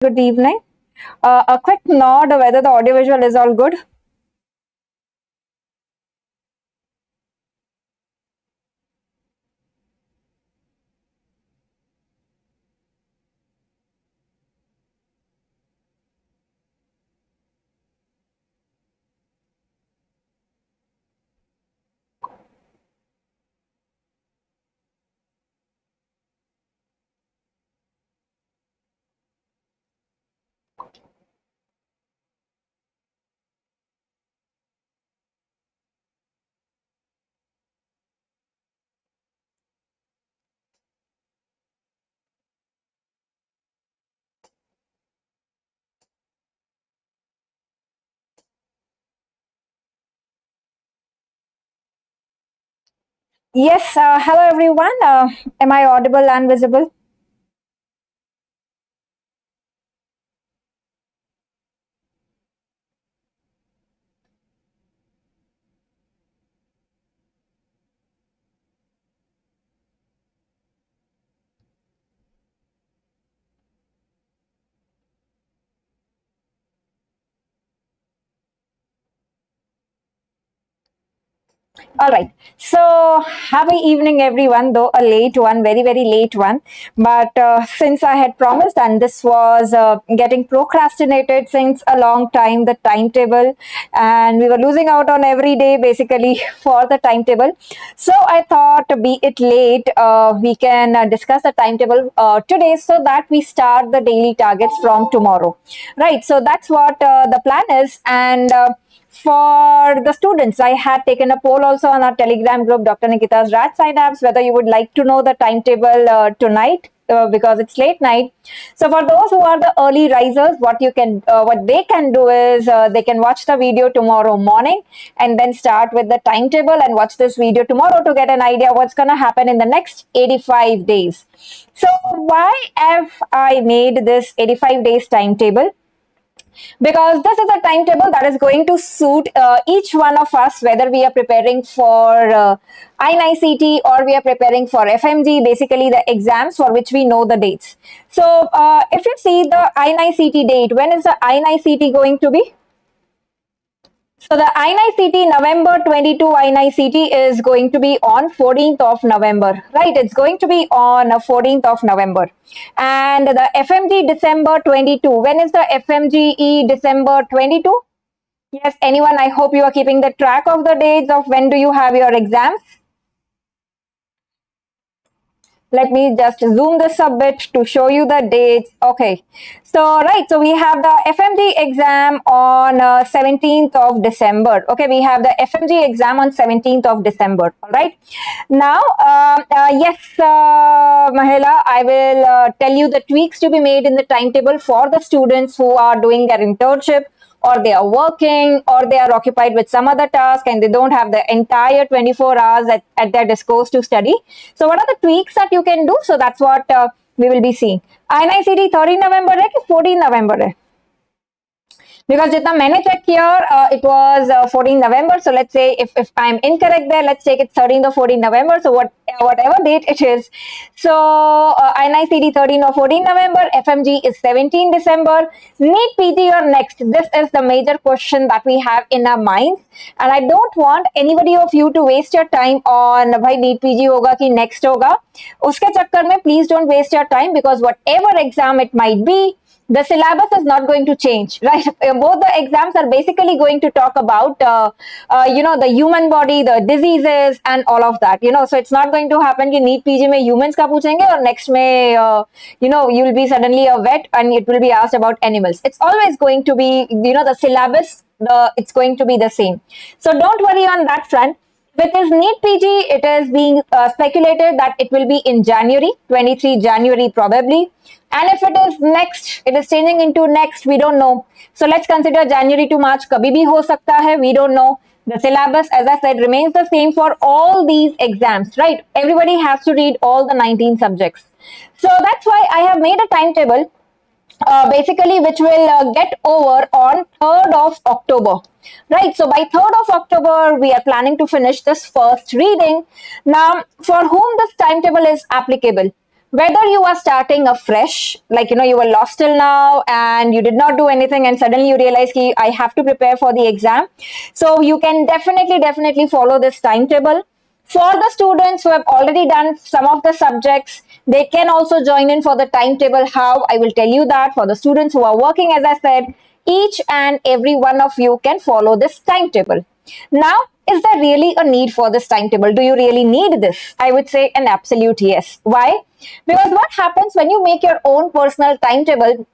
Good evening. A quick nod whether the audiovisual is all good. Yes, hello everyone. Am I audible and visible? All right. So, happy evening, everyone. Though a late one, very, very late one. But since I had promised, and this was getting procrastinated since a long time, the timetable, and we were losing out on every day basically for the timetable. So, I thought, be it late, we can discuss the timetable today so that we start the daily targets from tomorrow. Right. So, that's what the plan is. And for the students, I had taken a poll also on our Telegram group, Dr. Nikita's Radsynapse, whether you would like to know the timetable tonight because it's late night. So for those who are the early risers, what they can do is they can watch the video tomorrow morning and then start with the timetable and watch this video tomorrow to get an idea what's going to happen in the next 85 days. So why have I made this 85 days timetable? Because this is a timetable that is going to suit each one of us, whether we are preparing for INICET or we are preparing for FMG, basically the exams for which we know the dates. So if you see the INICET date, when is the INICET going to be? So the INICET November 22 INICET is going to be on 14th of November, right? It's going to be on 14th of November. And the FMG December 22, when is the FMGE December 22? Yes, anyone? I hope you are keeping the track of the dates of when do you have your exams. Let me just zoom this a bit to show you the dates. Okay. So, right. So, we have the FMG exam on 17th of December. Okay. We have the FMG exam on 17th of December. All right. Now, yes, Mahela, I will tell you the tweaks to be made in the timetable for the students who are doing their internship, or they are working, or they are occupied with some other task and they don't have the entire 24 hours at their disposal to study. So what are the tweaks that you can do? So that's what we will be seeing. INICET 13 November है कि 14 November है? Because jitna maine check here, it was 14 November. So let's say if I'm incorrect there, let's take it 13th or 14 November. So whatever date it is. So INICET 13 or 14 November, FMG is 17 December. NEET PG or next? This is the major question that we have in our minds. And I don't want anybody of you to waste your time on bhai NEET PG hoga ki next hoga. Uske chakkar mein please don't waste your time, because whatever exam it might be, the syllabus is not going to change, right? Both the exams are basically going to talk about, the human body, the diseases, and all of that. So it's not going to happen कि NEET PG में humans का पूछेंगे और next में, you will be suddenly a vet and it will be asked about animals. It's always going to be, the syllabus, it's going to be the same. So don't worry on that front. With this NEET PG, it is being speculated that it will be in January, 23 January probably. And if it is next, it is changing into next, we don't know. So let's consider January to March, kabhi bhi ho sakta hai, we don't know. The syllabus, as I said, remains the same for all these exams, right? Everybody has to read all the 19 subjects. So that's why I have made a timetable, basically, which will get over on 3rd of October. Right, so by 3rd of October, we are planning to finish this first reading. Now, for whom this timetable is applicable? whether you are starting afresh, like, you were lost till now and you did not do anything and suddenly you realize I have to prepare for the exam. So you can definitely follow this timetable. For the students who have already done some of the subjects, they can also join in for the timetable. How? I will tell you that. For the students who are working, as I said, each and every one of you can follow this timetable. Now, is there really a need for this timetable? Do you really need this? I would say an absolute yes. Why? Because what happens when you make your own personal timetable,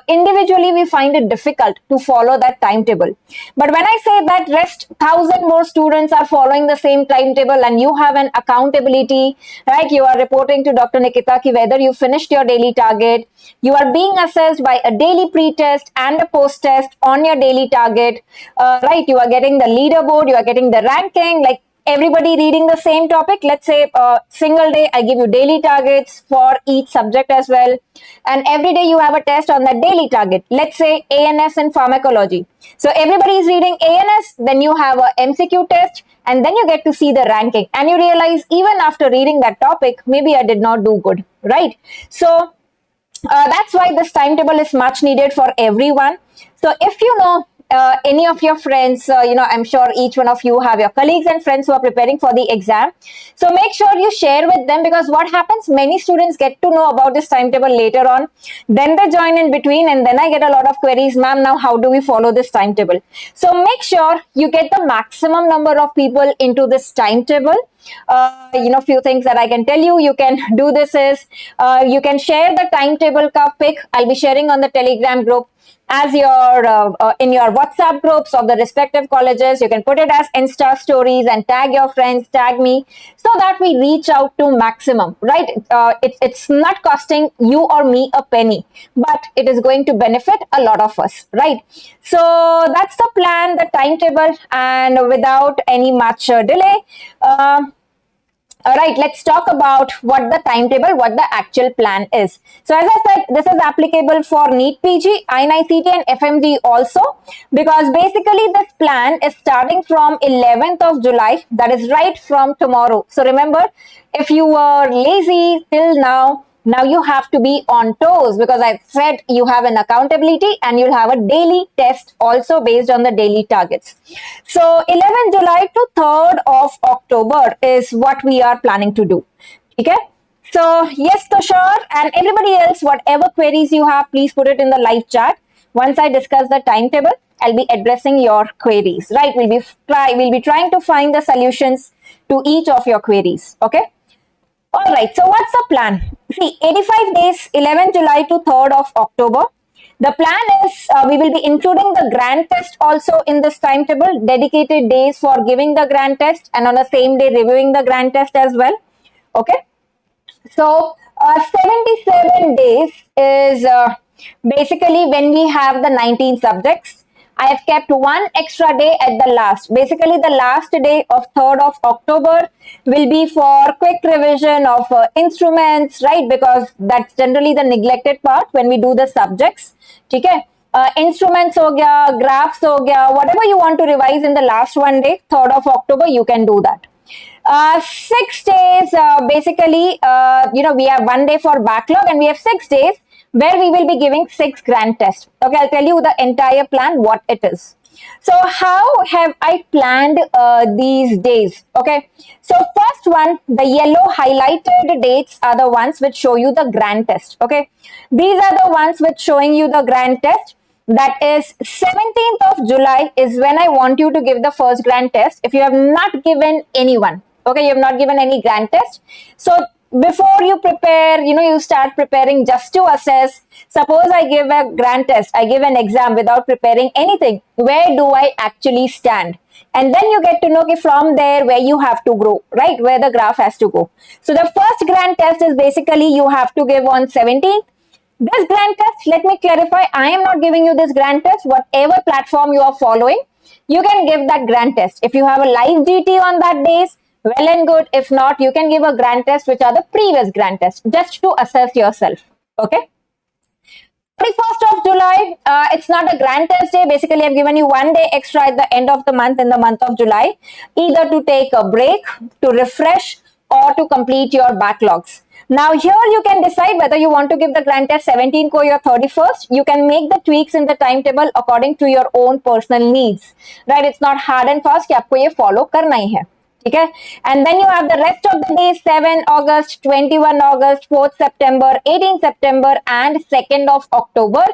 individually we find it difficult to follow that timetable. But when I say that rest 1,000 more students are following the same timetable and you have an accountability, right? You are reporting to Dr. Nikita whether you finished your daily target. You are being assessed by a daily pre-test and a post-test on your daily target, right? You are getting the leaderboard, you are getting the ranking, like everybody reading the same topic. Let's say single day, I give you daily targets for each subject as well. And every day you have a test on that daily target. Let's say ANS and pharmacology. So everybody is reading ANS, then you have a MCQ test, and then you get to see the ranking. And you realize even after reading that topic, maybe I did not do good, right? So that's why this timetable is much needed for everyone. So if you know any of your friends, I'm sure each one of you have your colleagues and friends who are preparing for the exam. So make sure you share with them, because what happens, many students get to know about this timetable later on. Then they join in between and then I get a lot of queries, ma'am, now how do we follow this timetable? So make sure you get the maximum number of people into this timetable. Few things that I can tell you, you can do this is, you can share the timetable pic. I'll be sharing on the Telegram group as your in your WhatsApp groups of the respective colleges. You can put it as Insta stories and tag your friends, tag me, so that we reach out to maximum, right? It's not costing you or me a penny, but it is going to benefit a lot of us, right? So that's the plan, the timetable, and without any much delay, all right, let's talk about what the timetable, what the actual plan is. So as I said, this is applicable for NEET PG, INICET and FMGE also, because basically this plan is starting from 11th of July, that is right from tomorrow. So remember, if you were lazy till now you have to be on toes, because I said you have an accountability and you'll have a daily test also based on the daily targets. So 11th July to 3rd of October is what we are planning to do. Okay? So yes, Tushar and everybody else, whatever queries you have, please put it in the live chat. Once I discuss the timetable, I'll be addressing your queries, right? We'll be trying to find the solutions to each of your queries. Okay? All right, so what's the plan? See, 85 days, 11th July to 3rd of October. The plan is we will be including the grand test also in this timetable, dedicated days for giving the grand test and on the same day reviewing the grand test as well. Okay. So 77 days is basically when we have the 19 subjects. I have kept one extra day at the last. Basically, the last day of 3rd of October will be for quick revision of instruments, right? Because that's generally the neglected part when we do the subjects. Okay? Instruments ho gaya, graphs ho gaya, whatever you want to revise in the last one day, 3rd of October, you can do that. 6 days, basically, we have 1 day for backlog and we have 6 days where we will be giving 6 grand tests. Okay, I'll tell you the entire plan, what it is. So how have I planned these days? Okay, so first one, the yellow highlighted dates are the ones which show you the grand test. Okay, these are the ones which showing you the grand test. That is 17th of July is when I want you to give the first grand test. If you have not given anyone, okay, you have not given any grand test. So before you prepare, you start preparing just to assess. Suppose I give a grand test, I give an exam without preparing anything. Where do I actually stand? And then you get to know from there where you have to grow, right? Where the graph has to go. So the first grand test is basically you have to give on 17th. This grand test, let me clarify, I am not giving you this grand test. Whatever platform you are following, you can give that grand test. If you have a live GT on that days, well and good. If not, you can give a grand test, which are the previous grand tests, just to assess yourself. Okay. 31st of July, it's not a grand test day. Basically, I've given you 1 day extra at the end of the month in the month of July, either to take a break, to refresh, or to complete your backlogs. Now here you can decide whether you want to give the grant test 17 को या 31st. You can make the tweaks in the timetable according to your own personal needs, right? It's not hard and fast कि आपको ये follow करना ही है, ठीक है? And then you have the rest of the days: 7 August, 21 August, 4th September, 18 September, and 2nd of October.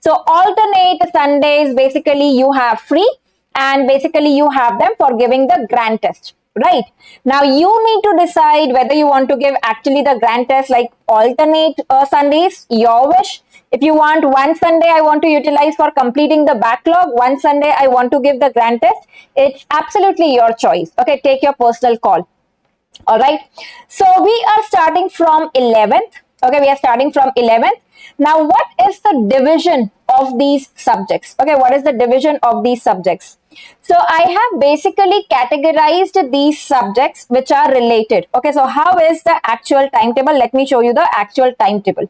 So alternate Sundays basically you have free, and basically you have them for giving the grant test. Right now you need to decide whether you want to give actually the grant test like alternate Sundays, your wish. If you want one Sunday I want to utilize for completing the backlog, one Sunday I want to give the grant test, it's absolutely your choice. Okay, take your personal call. All right, so we are starting from 11th. Okay, we are starting from 11th. Now what is the division of these subjects? Okay, what is the division of these subjects? So I have basically categorized these subjects which are related. Okay, so how is the actual timetable? Let me show you the actual timetable.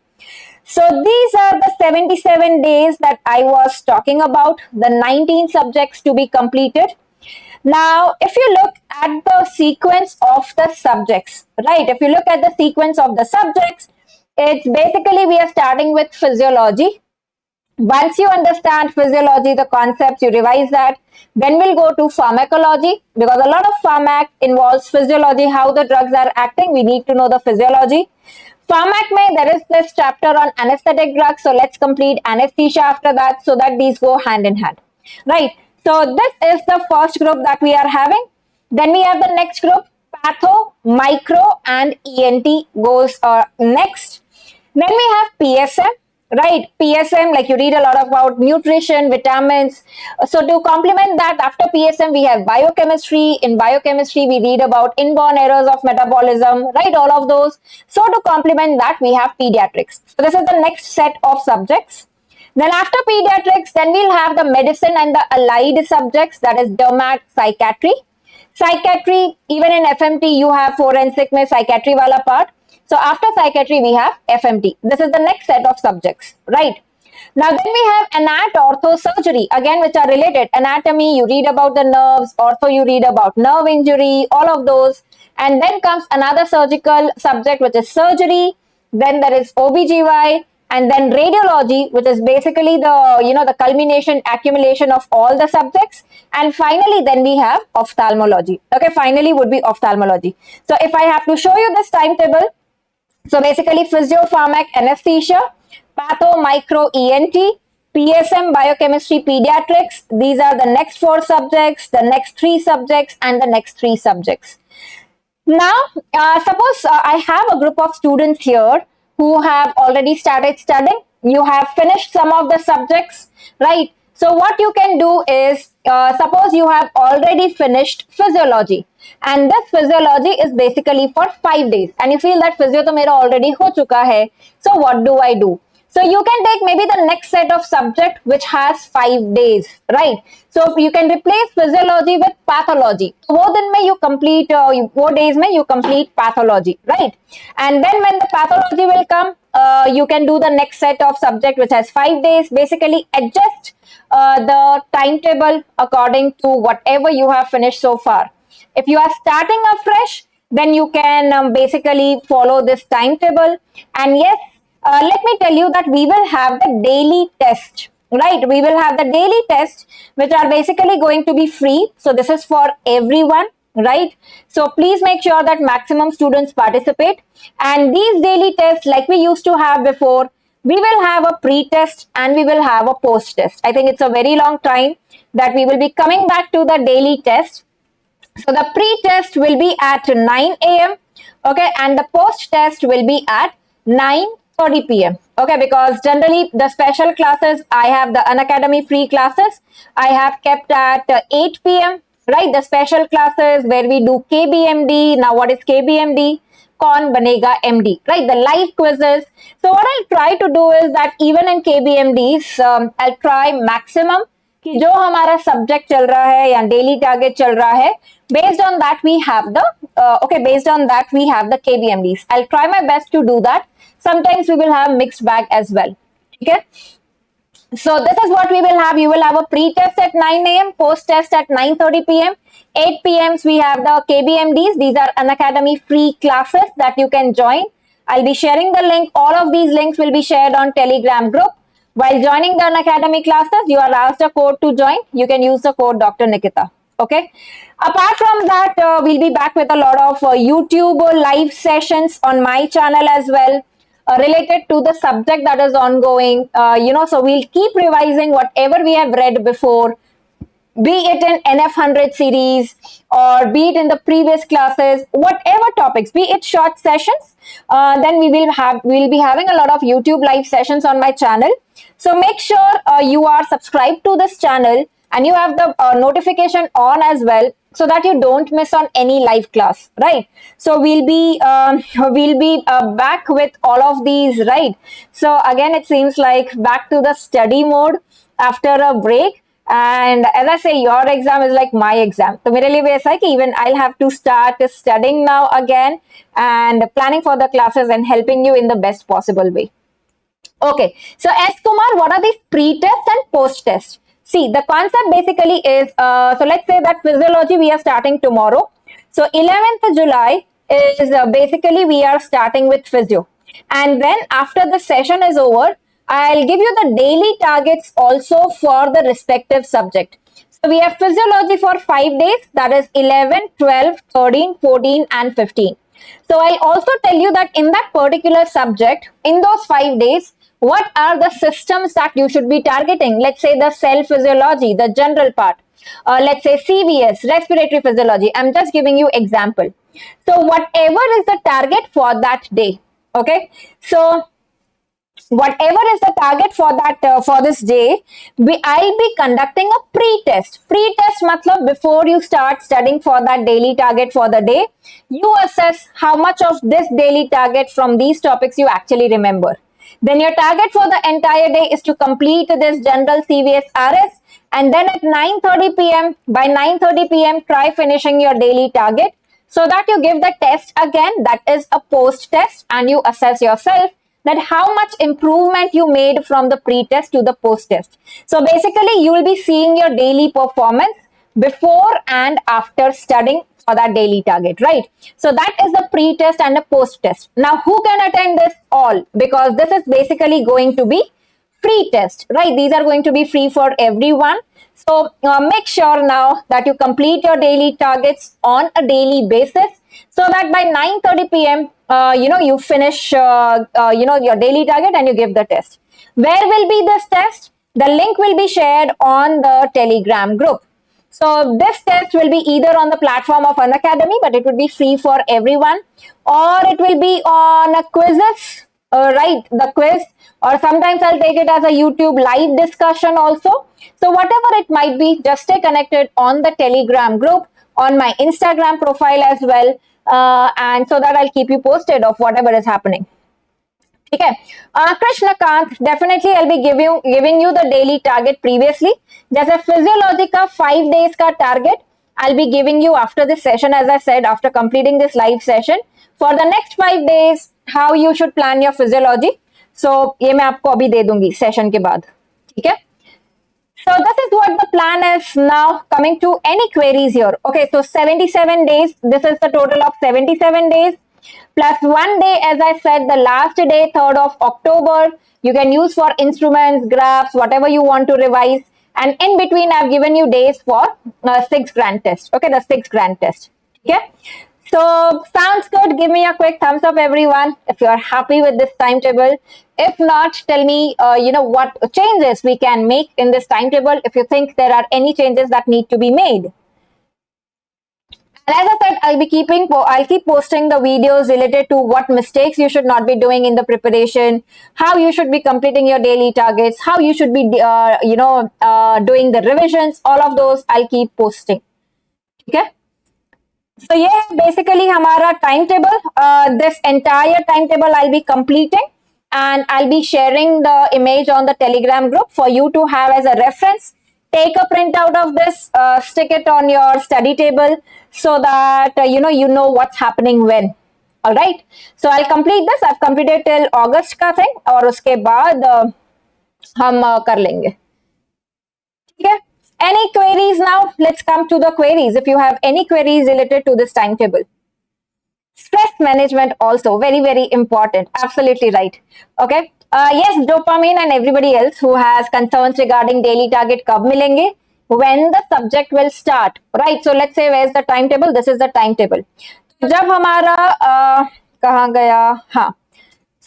So these are the 77 days that I was talking about, the 19 subjects to be completed. Now, if you look at the sequence of the subjects, right? If you look at the sequence of the subjects, it's basically we are starting with physiology. Once you understand physiology, the concepts, you revise that. Then we'll go to pharmacology, because a lot of pharmac involves physiology, how the drugs are acting. We need to know the physiology. Pharmac mein, there is this chapter on anesthetic drugs. So let's complete anesthesia after that, so that these go hand in hand. Right. So this is the first group that we are having. Then we have the next group, patho, micro, and ENT goes next. Then we have PSM. Right, PSM, like you read a lot about nutrition, vitamins. So to complement that, after PSM, we have biochemistry. In biochemistry, we read about inborn errors of metabolism, right, all of those. So to complement that, we have pediatrics. So this is the next set of subjects. Then after pediatrics, then we'll have the medicine and the allied subjects, that is dermat, psychiatry. Psychiatry, even in FMT, you have forensic mein psychiatry wala part. So after psychiatry, we have FMT. This is the next set of subjects, right? Now then we have anat, ortho, surgery, again which are related. Anatomy, you read about the nerves. Ortho, you read about nerve injury, all of those. And then comes another surgical subject, which is surgery. Then there is OBGY, and then radiology, which is basically the, the culmination, accumulation of all the subjects. And finally, then we have ophthalmology. Okay, finally would be ophthalmology. So if I have to show you this timetable, so basically physio, pharmac, anesthesia, patho, micro, ENT, PSM, biochemistry, pediatrics. These are the next 4 subjects, the next 3 subjects, and the next 3 subjects. Now, suppose I have a group of students here who have already started studying. You have finished some of the subjects, right? So what you can do is, suppose you have already finished physiology, and this physiology is basically for 5 days, and you feel that physio to mera already ho chuka hai. So what do I do? So you can take maybe the next set of subject which has 5 days, right? So you can replace physiology with pathology. वो दिन में you complete, वो days में you complete pathology, right? And then when the pathology will come, you can do the next set of subject which has 5 days. Basically adjust the timetable according to whatever you have finished so far. If you are starting afresh, then you can basically follow this timetable. And yes, let me tell you that we will have the daily test, right? We will have the daily tests which are basically going to be free. So this is for everyone, right? So please make sure that maximum students participate. And these daily tests, like we used to have before, we will have a pre-test and we will have a post-test. I think it's a very long time that we will be coming back to the daily test. So the pre-test will be at 9 a.m. Okay, and the post-test will be at 9:30 p.m. Okay, because generally the special classes, I have the Unacademy free classes, I have kept at 8 p.m. Right, the special classes where we do KBMD. Now what is KBMD? Kaun Banega MD, right? The live quizzes. So what I'll try to do is that even in KBMDs, I'll try maximum कि जो हमारा subject चल रहा है या daily target चल रहा है, based on that we have the based on that we have the KBMDs. I'll try my best to do that. Sometimes we will have mixed bag as well. Okay. So this is what we will have. You will have a pre-test at 9 a.m., post-test at 9:30 p.m. 8 p.m. we have the KBMDs. These are Unacademy free classes that you can join. I'll be sharing the link. All of these links will be shared on Telegram group. While joining the Unacademy classes, you are asked a code to join. You can use the code Dr. Nikita. Okay. Apart from that, we'll be back with a lot of YouTube live sessions on my channel as well, related to the subject that is ongoing. So we'll keep revising whatever we have read before, be it in NF100 series or be it in the previous classes, whatever topics, be it short sessions, then we'll be having a lot of YouTube live sessions on my channel. So make sure you are subscribed to this channel and you have the notification on as well, so that you don't miss on any live class, right? So we'll be back with all of these, right? So again, it seems like back to the study mode after a break. And as I say, your exam is like my exam. So मेरे लिए भी ऐसा है कि even I'll have to start studying now again and planning for the classes and helping you in the best possible way. Okay, so S. Kumar, what are these pre-test and post-test? See, the concept basically is, so let's say that physiology we are starting tomorrow. So 11th July is basically we are starting with physio. And then after the session is over, I'll give you the daily targets also for the respective subject. So we have physiology for 5 days, that is 11, 12, 13, 14 and 15. So I'll also tell you that in that particular subject, in those 5 days, what are the systems that you should be targeting? Let's say the cell physiology, the general part. Let's say CVS, respiratory physiology. I'm just giving you example. So whatever is the target for that day, okay? So whatever is the target for that for this day, I'll be conducting a pre-test. Pre-test matlab before you start studying for that daily target for the day, you assess how much of this daily target from these topics you actually remember. Then your target for the entire day is to complete this general CVS RS, and then at 9:30 p.m. by 9:30 p.m. try finishing your daily target so that you give the test again, that is a post test, and you assess yourself that how much improvement you made from the pre-test to the post-test. So basically you will be seeing your daily performance before and after studying for that daily target, right? So that is the pre-test and the post-test. Now who can attend this? All, because this is basically going to be free test, right? These are going to be free for everyone. So make sure now that you complete your daily targets on a daily basis, so that by 9:30 p.m. You finish your daily target and you give the test. Where will be this test? The link will be shared on the Telegram group. So this test will be either on the platform of Unacademy, but it would be free for everyone, or it will be on a quizzes, right? The quiz, or sometimes I'll take it as a YouTube live discussion also. So whatever it might be, just stay connected on the Telegram group, on my Instagram profile as well, and so that I'll keep you posted of whatever is happening. Okay, Krishna Kant, definitely I'll be giving you the daily target previously. Just a physiology ka 5 days ka target I'll be giving you after this session, as I said, after completing this live session. For the next 5 days, how you should plan your physiology. So ये मैं आपको अभी दे दूंगी session के बाद, ठीक है? So this is what the plan is now. Coming to any queries here. Okay, so 77 days. This is the total of 77 days. Plus 1 day, as I said, the last day, 3rd of October, you can use for instruments, graphs, whatever you want to revise. And in between, I've given you days for 6 grand test. Okay, the 6 grand test. Okay. So sounds good. Give me a quick thumbs up, everyone, if you're happy with this timetable. If not, tell me, what changes we can make in this timetable if you think there are any changes that need to be made. And as I said, I'll keep posting the videos related to what mistakes you should not be doing in the preparation, how you should be completing your daily targets, how you should be, doing the revisions. All of those I'll keep posting. Okay. So yeah, basically हमारा timetable. This entire timetable I'll be completing, and I'll be sharing the image on the Telegram group for you to have as a reference. Take a printout of this, stick it on your study table so that you know what's happening when. All right. So I'll complete this. I've completed till August का thing, और उसके बाद हम कर लेंगे. Okay. Any queries now? Let's come to the queries. If you have any queries related to this timetable. Stress management also very important. Absolutely right. Okay. Yes, dopamine and everybody else who has concerns regarding daily target kab milenge, when the subject will start, right? So let's say where's the timetable? This is the timetable. जब हमारा कहाँ गया, हाँ,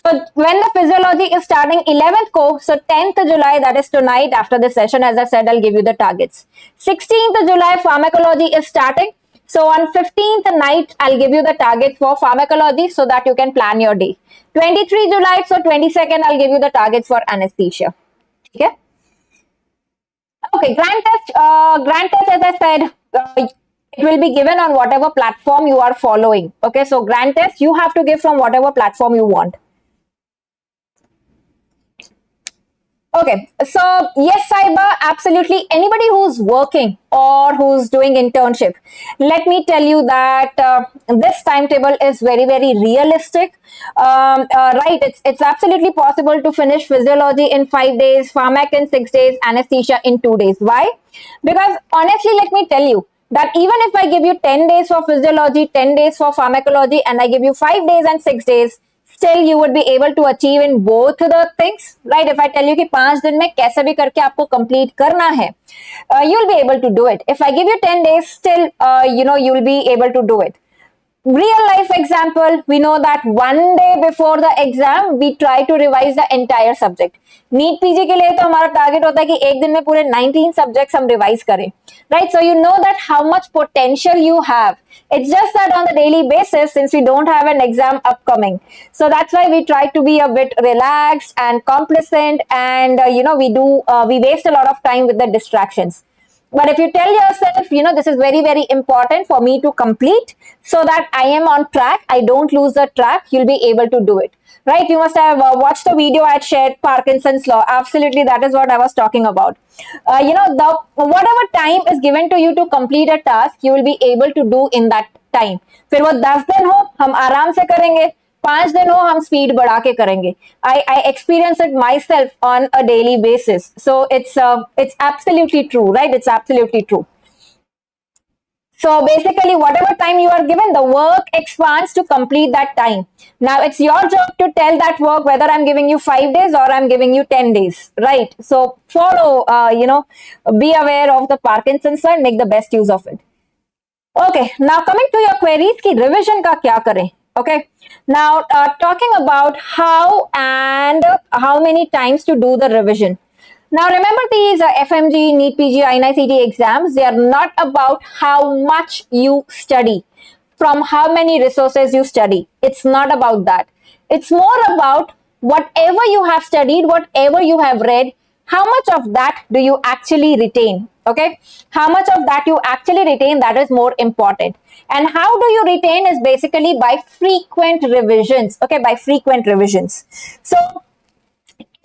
so when the physiology is starting 11th ko, so 10th July, that is tonight after this session, as I said, I'll give you the targets. 16th July, pharmacology is starting. So on 15th night, I'll give you the targets for pharmacology so that you can plan your day. 23 July, so 22nd, I'll give you the targets for anesthesia. Okay? Okay, grant test, as I said, it will be given on whatever platform you are following. Okay, so grant test, you have to give from whatever platform you want. Okay, so yes, Saiba, absolutely. Anybody who's working or who's doing internship, let me tell you that this timetable is very realistic. Right, it's absolutely possible to finish physiology in 5 days, pharmac in 6 days, anesthesia in 2 days. Why? Because honestly, let me tell you that even if I give you 10 days for physiology, 10 days for pharmacology, and I give you 5 days and 6 days, still you would be able to achieve in both the things, right? If I tell you कि 5 दिन में कैसे भी करके आपको complete करना है, you'll be able to do it. If I give you 10 days, still, you'll be able to do it. Real life example, we know that one day before the exam, we try to revise the entire subject. NEET PG के लिए तो हमारा target होता है कि एक दिन में पूरे 19 subjects हम revise करें, right? So you know that how much potential you have. It's just that on the daily basis, since we don't have an exam upcoming, so that's why we try to be a bit relaxed and complacent, and we waste a lot of time with the distractions. But if you tell yourself, this is very important for me to complete so that I am on track, I don't lose the track, you'll be able to do it. Right? You must have watched the video I had shared, Parkinson's law. Absolutely, that is what I was talking about. Whatever time is given to you to complete a task, you will be able to do in that time. फिर वो 10 दिन हो, हम आराम से करेंगे. 5 दिन हो, हम स्पीड बढ़ा के करेंगे. I experience it myself on a daily basis. So it's absolutely true, right? It's absolutely true. So basically, whatever time you are given, the work expands to complete that time. Now it's your job to tell that work whether I'm giving you 5 days or I'm giving you 10 days, right? So follow, be aware of the Parkinson's law and make the best use of it. Okay, now coming to your queries, ki revision ka kya kare? Okay, now talking about how and how many times to do the revision. Now remember, these FMGE, NEET PG, INICET exams, they are not about how much you study, from how many resources you study. It's not about that. It's more about whatever you have studied, whatever you have read, how much of that do you actually retain? Okay, how much of that you actually retain, that is more important. And how do you retain is basically by frequent revisions. Okay, by frequent revisions. So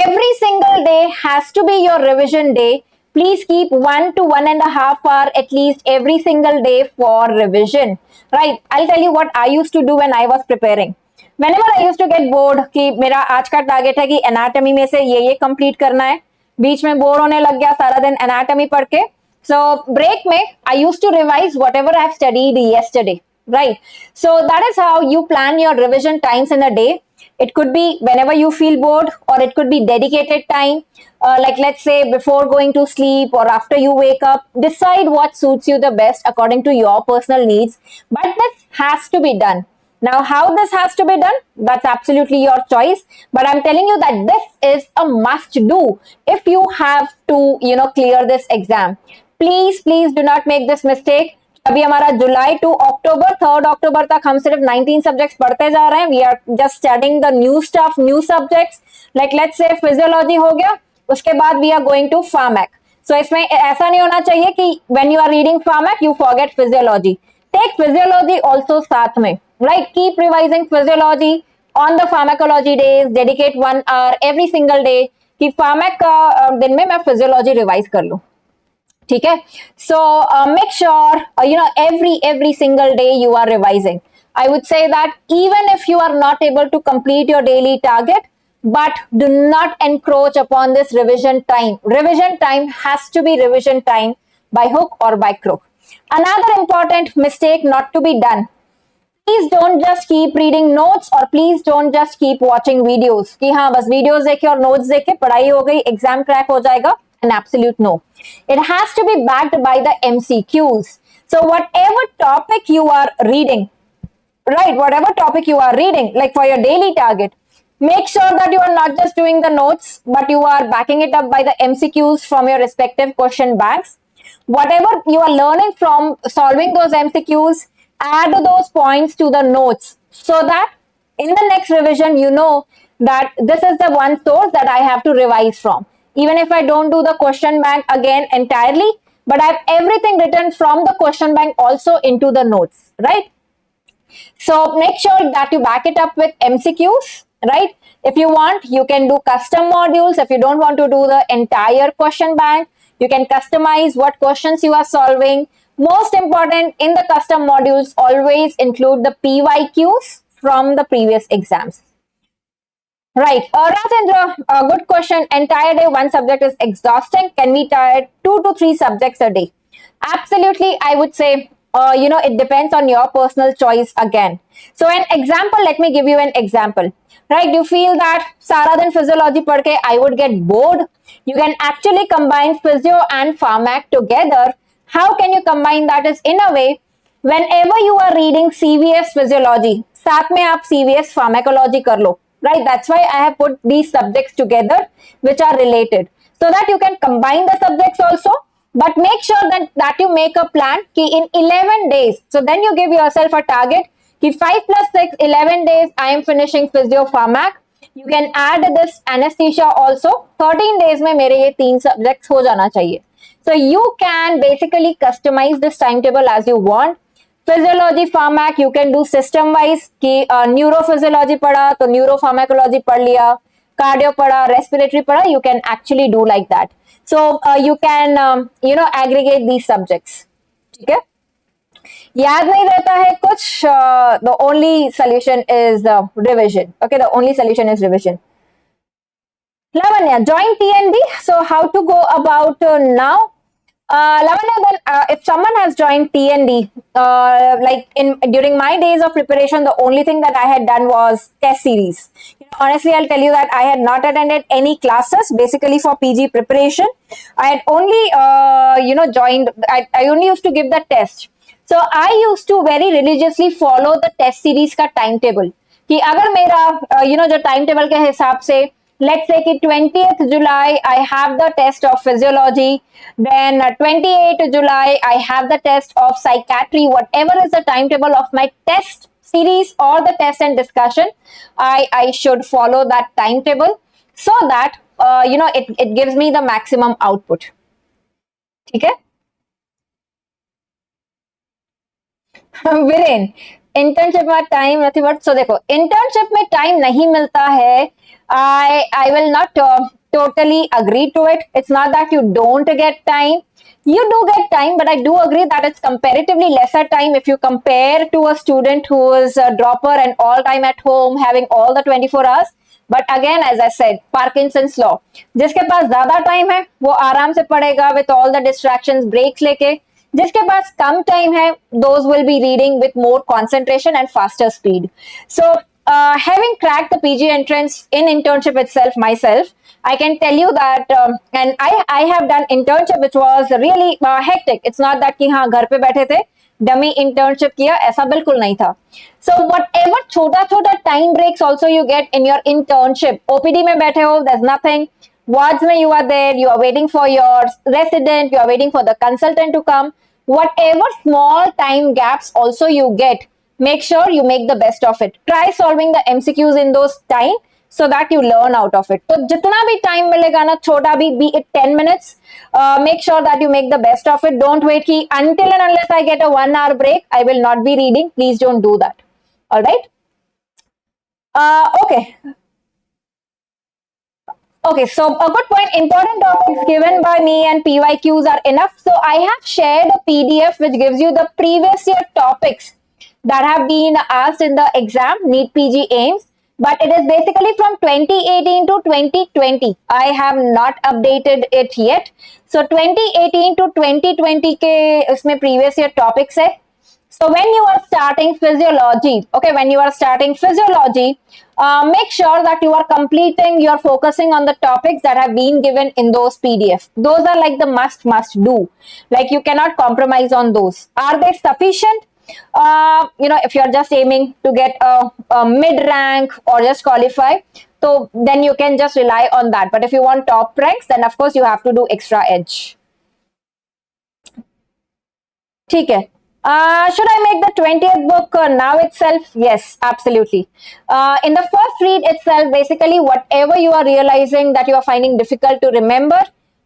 every single day has to be your revision day. Please keep 1 to 1.5 hours at least every single day for revision. Right? I'll tell you what I used to do when I was preparing. Whenever I used to get bored कि मेरा आज का target है कि anatomy में से ये complete करना है, बीच में बोर होने लग गया सारा दिन एनाटॉमी पढ़ के, so break में I used to revise whatever I have studied yesterday. Right? So that is how you plan your revision times in a day. It could be whenever you feel bored, or it could be dedicated time, like let's say before going to sleep or after you wake up. Decide what suits you the best according to your personal needs, but this has to be done. Now, how this has to be done, that's absolutely your choice, but I'm telling you that this is a must do if you have to, clear this exam. Please do not make this mistake. अभी हमारा जुलाई to October 3rd अक्टूबर तक हम सिर्फ 19 subjects पढ़ते जा रहे हैं. We are just studying the new stuff, new subjects, like let's say physiology हो गया, उसके बाद we are going to pharmac. So इसमें ऐसा नहीं होना चाहिए कि when you are reading pharmac you forget physiology. Take physiology also साथ में, right? Keep revising physiology on the pharmacology days. Dedicate 1 hour every single day कि फार्मैक का दिन में मैं फिजियोलॉजी रिवाइज कर लूं. ठीक है? So make sure every single day you are revising. I would say that even if you are not able to complete your daily target, but do not encroach upon this revision time. Revision time has to be revision time by hook or by crook. Another important mistake not to be done. Please don't just keep reading notes or please don't just keep watching videos कि हाँ बस videos देखे और notes देखे पढ़ाई हो गई exam crack हो जाएगा. An absolute no. It has to be backed by the MCQs. So whatever topic you are reading, right, whatever topic you are reading, like for your daily target, make sure that you are not just doing the notes, but you are backing it up by the MCQs from your respective question banks. Whatever you are learning from solving those MCQs, add those points to the notes so that in the next revision, you know that this is the one source that I have to revise from. Even if I don't do the question bank again entirely, but I have everything written from the question bank also into the notes, right? So make sure that you back it up with MCQs, right? If you want, you can do custom modules. If you don't want to do the entire question bank, you can customize what questions you are solving. Most important, in the custom modules, always include the PYQs from the previous exams. Right. Rajendra, a good question. Entire day, one subject is exhausting. Can we try 2 to 3 subjects a day? Absolutely, I would say, it depends on your personal choice again. So an example, let me give you an example. Right, you feel that Sara din physiology padke I would get bored. You can actually combine physio and pharmac together. How can you combine that? Is in a way, whenever you are reading CVS physiology, साथ में आप CVS pharmacology कर लो. Right, that's why I have put these subjects together which are related so that you can combine the subjects also. But make sure that you make a plan ki in 11 days. So then you give yourself a target ki 5 plus 6, 11 days I am finishing physio pharmac. You can add this anesthesia also. 13 days में मेरे ये 3 subjects हो जाना चाहिए. So you can basically customize this timetable as you want. Physiology pharmac you can do system wise कि neurophysiology पढ़ा तो neuropharmacology पढ़ लिया, cardio पढ़ा, respiratory पढ़ा. You can actually do like that. So you can aggregate these subjects. ठीक है? याद नहीं रहता है कुछ. The only solution is revision. Okay, the only solution is revision. Lavanya, join TND. So how to go about now? Lavanya, then if someone has joined TND, during my days of preparation, the only thing that I had done was test series. Honestly, I'll tell you that I had not attended any classes basically for PG preparation. I had only, joined, I only used to give the test. So I used to very religiously follow the test series का timetable. कि अगर मेरा, जो timetable के हिसाब से, let's say कि 20th July, I have the test of physiology. Then 28th July, I have the test of psychiatry. Whatever is the timetable of my test series or the test and discussion, I should follow that timetable so that, it gives me the maximum output. Okay? Viren, internship में time नहीं but so देखो internship में time नहीं मिलता है. I will not totally agree to it. It's not that you don't get time. You do get time, but I do agree that it's comparatively lesser time if you compare to a student who is a dropper and all time at home having all the 24 hours. But again, as I said, Parkinson's law. जिसके पास ज़्यादा time है, वो आराम से पढ़ेगा with all the distractions, breaks लेके. जिसके पास कम time है, those will be reading with more concentration and faster speed. So, having cracked the PG entrance in internship itself myself, I can tell you that, and I have done internship which was really hectic. It's not that कि हाँ घर पे बैठे थे, dummy internship किया, ऐसा बिल्कुल नहीं था. So whatever छोटा time breaks also you get in your internship, OPD में बैठे हो, there's nothing. Wards में you are there, you are waiting for your resident, you are waiting for the consultant to come. Whatever small time gaps also you get, make sure you make the best of it. Try solving the MCQs in those time so that you learn out of it. तो जितना भी time मिलेगा ना, छोटा भी, be it 10 minutes, make sure that you make the best of it. Don't wait कि until and unless I get a 1 hour break, I will not be reading. Please don't do that. All right? Okay. Okay, so a good point. Important topics given by me and PYQs are enough. So I have shared a PDF which gives you the previous year topics that have been asked in the exam, NEET PG AIIMS. But it is basically from 2018 to 2020. I have not updated it yet. So 2018 to 2020 के इसमें previous year topics है. So when you are starting physiology, okay, when you are starting physiology, make sure that you are completing, you are focusing on the topics that have been given in those PDFs. Those are like the must do. Like you cannot compromise on those. Are they sufficient? If you're just aiming to get a mid rank or just qualify, so then you can just rely on that. But if you want top ranks, then of course you have to do extra edge. Okay. Should I make the 20th book now itself? Yes, absolutely. In the first read itself, basically whatever you are realizing that you are finding difficult to remember,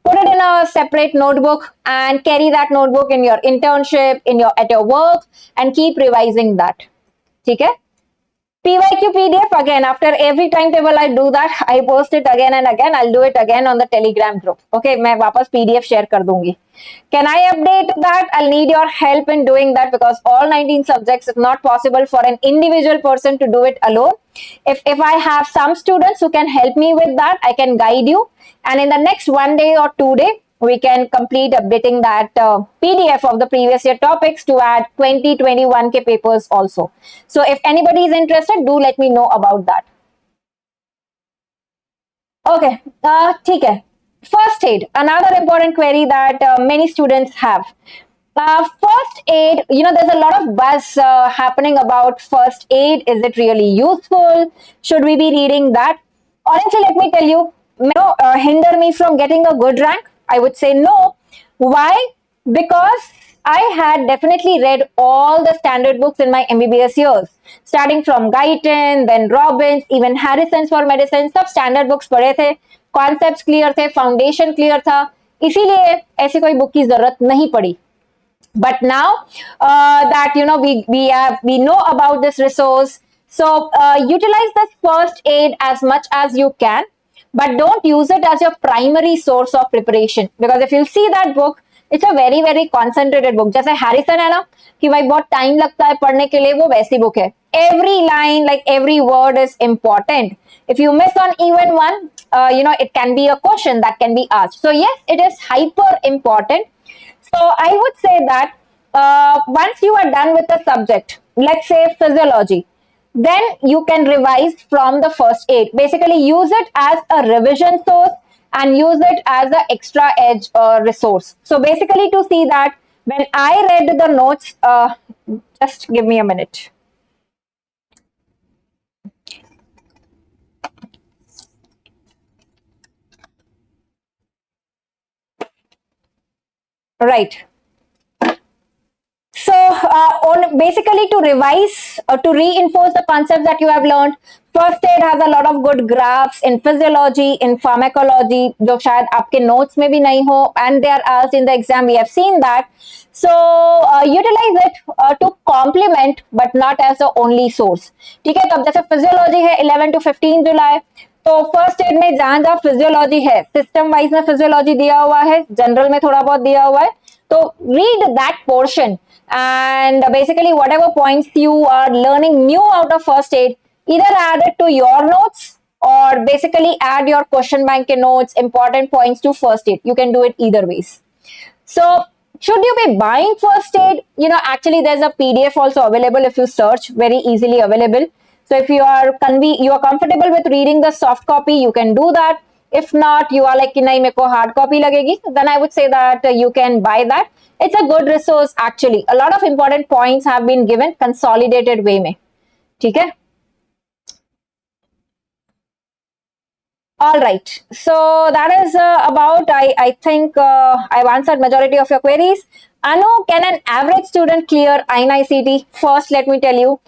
put it in a separate notebook and carry that notebook in your internship, at your work, and keep revising that. Okay? PYQ PDF again, after every timetable I do that, I post it again and again. I'll do it again on the Telegram group. Okay, मैं वापस PDF share कर दूंगी. Can I update that? I'll need your help in doing that because all 19 subjects is not possible for an individual person to do it alone. If I have some students who can help me with that, I can guide you. And in the next 1 day or 2 days, we can complete updating that PDF of the previous year topics to add 21K papers also. So if anybody is interested, do let me know about that. Okay, ठीक है. First aid, another important query that many students have. First aid, there's a lot of buzz happening about first aid. Is it really useful? Should we be reading that? Honestly, let me tell you, hinder me from getting a good rank? I would say no. Why? Because I had definitely read all the standard books in my MBBS years, starting from Guyton, then Robbins, even Harrison's for medicine. सब standard books पढ़े थे, concepts clear थे, foundation clear था, इसीलिए ऐसी कोई book की जरूरत नहीं पड़ी. But now that we know about this resource, so utilize this first aid as much as you can, but don't use it as your primary source of preparation. Because if you see that book, it's a very very concentrated book. जैसे Harrison है ना कि भाई बहुत time लगता है पढ़ने के लिए, वो वैसी book है. Every line, like every word is important. If you miss on even one, it can be a question that can be asked. So yes, it is hyper important. So I would say that once you are done with the subject, let's say physiology, then you can revise from the first aid. Basically use it as a revision source and use it as an extra edge resource. So basically to see that, when I read the notes, just give me a minute. Right. So basically to revise or to reinforce the concepts that you have learned, first aid has a lot of good graphs in physiology, in pharmacology, जो शायद आपके notes में भी नहीं हो, and they are asked in the exam. We have seen that. So utilize it to complement, but not as the only source. ठीक है, तो अब जैसे physiology है 11 to 15 जुलाई, तो फर्स्ट एड में जहां जहां फिजियोलॉजी है, सिस्टम वाइज में फिजियोलॉजी दिया हुआ है, जनरल में थोड़ा बहुत दिया हुआ है, तो read that portion and basically whatever points you are learning new out of first aid, either add it to your notes or basically add your question bank notes, important points to first aid. You can do it either ways. So should you be buying first aid? Actually there's a PDF also available if you search, very easily available. So if you are comfortable with reading the soft copy, you can do that. If not, you are like, nahi meko hard copy lagegi, then I would say that you can buy that. It's a good resource actually. A lot of important points have been given consolidated way mein. ठीक है? All right. So that is about, I think I've answered majority of your queries. Anu, can an average student clear INICET? First, let me tell you,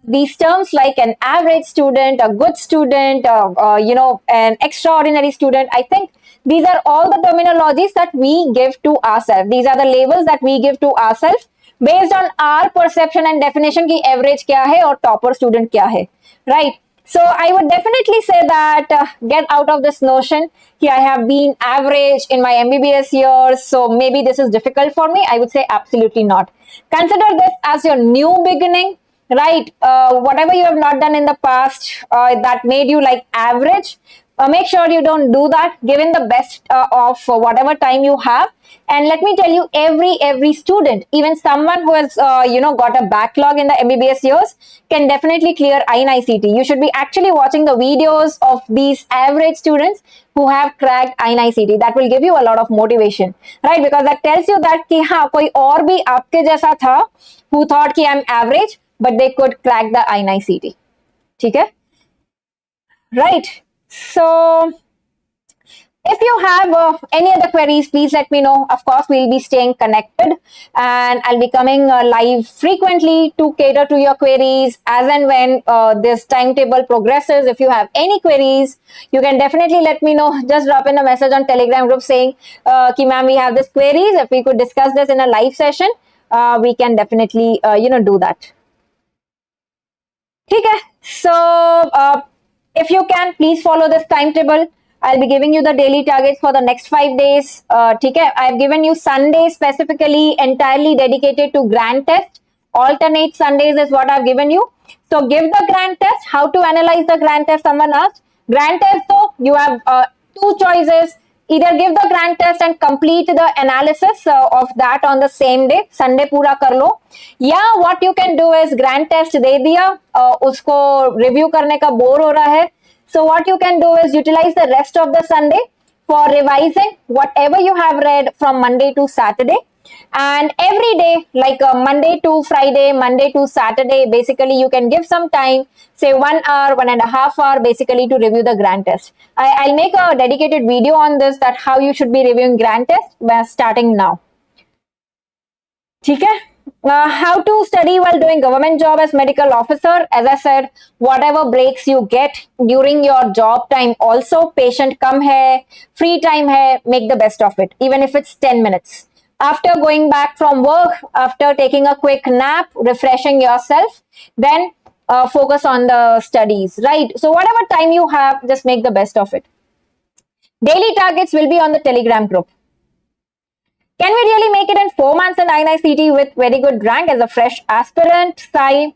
these terms like an average student, a good student, an extraordinary student, I think these are all the terminologies that we give to ourselves. These are the labels that we give to ourselves based on our perception and definition ki average kya hai or topper student kya hai, right? So I would definitely say that get out of this notion that I have been average in my MBBS years, so maybe this is difficult for me. I would say absolutely not. Consider this as your new beginning, right? Whatever you have not done in the past that made you like average, Make sure you don't do that. Give in the best of whatever time you have. And let me tell you, every student, even someone who has got a backlog in the MBBS years, can definitely clear INICET. You should be actually watching the videos of these average students who have cracked INICET. That will give you a lot of motivation, right? Because that tells you that कि हाँ कोई और भी आपके जैसा था who thought कि I'm average, but they could crack the INICET. ठीक है? Right. So if you have any other queries, please let me know. Of course, we'll be staying connected and I'll be coming live frequently to cater to your queries as and when this timetable progresses. If you have any queries, you can definitely let me know. Just drop in a message on Telegram group saying, ki ma'am, we have this queries. If we could discuss this in a live session, we can definitely, do that. Okay. So, if you can, please follow this timetable. I'll be giving you the daily targets for the next 5 days. Okay, I've given you Sundays specifically entirely dedicated to grand test. Alternate Sundays is what I've given you. So give the grand test. How to analyze the grand test? Someone asked. Grand test, though, you have two choices. Either give the grand test and complete the analysis of that on the same day. Sunday पूरा कर लो. या what you can do is grand test दे दिया, उसको review करने का bore हो रहा है. So what you can do is utilize the rest of the Sunday for revising whatever you have read from Monday to Saturday. And every day, like Monday to Friday, Monday to Saturday, basically you can give some time, say 1 hour, 1.5 hours, basically to review the grand test. I'll make a dedicated video on this, that how you should be reviewing grand test starting now. Okay? How to study while doing government job as medical officer? As I said, whatever breaks you get during your job time, also patient come hai, free time hai, make the best of it, even if it's 10 minutes. After going back from work, after taking a quick nap, refreshing yourself, then focus on the studies, right? So whatever time you have, just make the best of it. Daily targets will be on the Telegram group. Can we really make it in 4 months in INICET with very good rank as a fresh aspirant? Sai,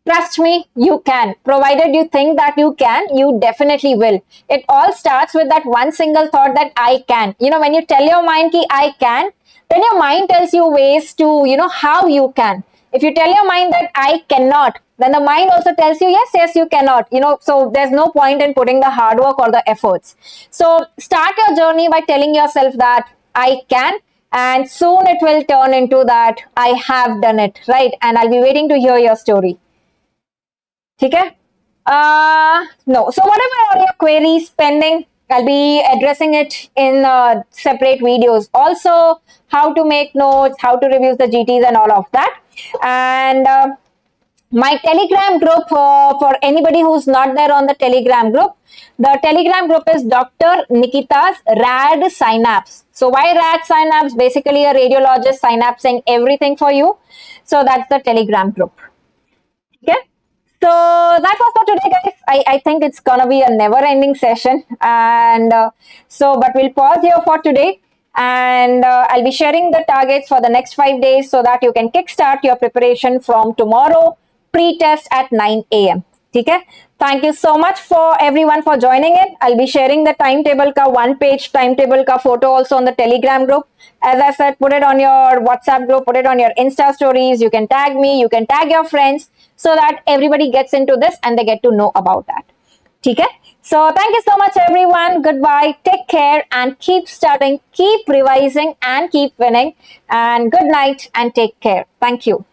trust me, you can. Provided you think that you can, you definitely will. It all starts with that one single thought that I can. When you tell your mind ki I can, then your mind tells you ways to, how you can. If you tell your mind that I cannot, then the mind also tells you, yes, you cannot. So there's no point in putting the hard work or the efforts. So start your journey by telling yourself that I can. And soon it will turn into that I have done it, right? And I'll be waiting to hear your story. Okay? No. So whatever are your queries pending, I'll be addressing it in separate videos. Also, how to make notes, how to review the GTs and all of that. And my Telegram group, for anybody who's not there on the Telegram group, the Telegram group is Dr. Nikita's Radsynapse. So why Radsynapse? Basically a radiologist synapsing everything for you. So that's the Telegram group. Okay. So that was for today, guys. I think it's gonna be a never-ending session. And but we'll pause here for today. And I'll be sharing the targets for the next 5 days so that you can kickstart your preparation from tomorrow, pre-test at 9 a.m. Okay? Thank you so much for everyone for joining in. I'll be sharing the timetable ka one-page timetable ka photo also on the Telegram group. As I said, put it on your WhatsApp group, put it on your Insta stories. You can tag me, you can tag your friends so that everybody gets into this and they get to know about that. Okay? So thank you so much, everyone. Goodbye. Take care and keep studying, keep revising and keep winning. And good night and take care. Thank you.